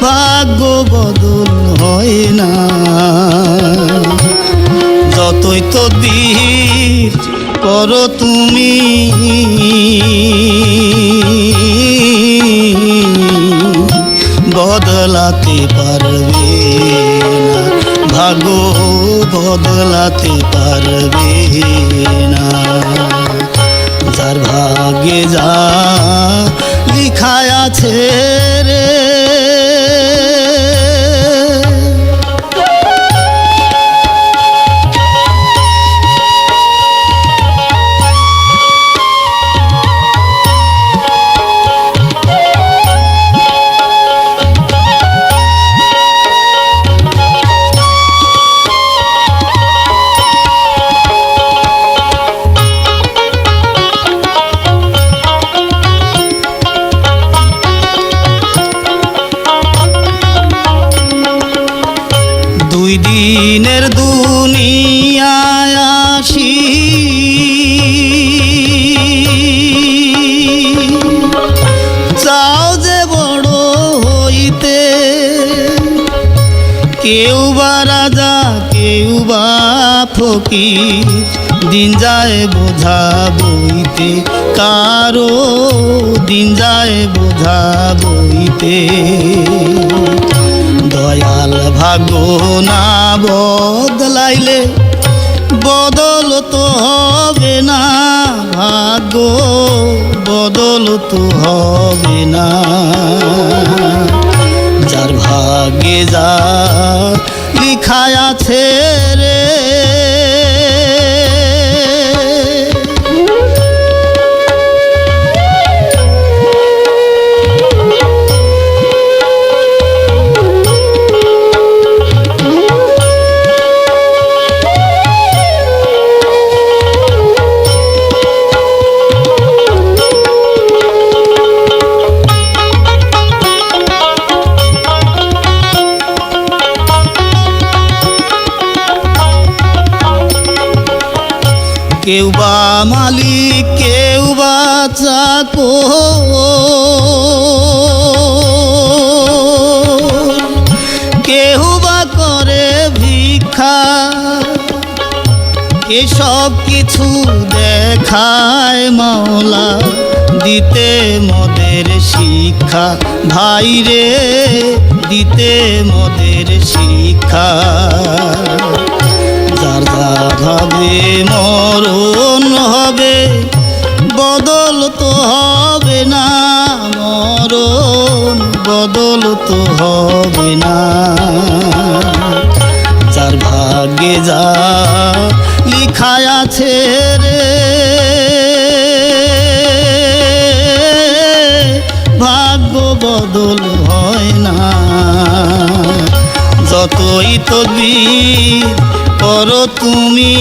ভাগ্য বদল হয় না। যতই তদবির করো তুমি বদলাতে পারবে না, ভাগ্য বদলাতে পারবে না। যার ভাগ্যে যা লিখায় আছে রে দুই দিনের দুনিয়ায় আসি চাও যে বড় হইতে, কেউ বা রাজা কেউ বা ফকির, দিন যায় বোঝা বইতে, কারো দিন যায় বোঝা বইতে। দয়াল ভাগ্য না বদলাইলে বদল তো হবে না, ভাগ্য বদল তো হবে না। যার ভাগ্যে যা লিখায় আছে রে কেউ বা মালিক কেউ বা চাকর, কেউ বা করে ভিক্ষা, এসব কিছু দেখায় মাওলা দিতে মদের শিক্ষা, ভাইরে দিতে মদের শিক্ষা। যার যা ভাবে মরণ হবে বদল তো হবে না, মরণ বদল তো হবে না। যার ভাগ্যে যা লিখায় আছে রে ভাগ্য বদল হয় না। যতই তদবির করো তুমি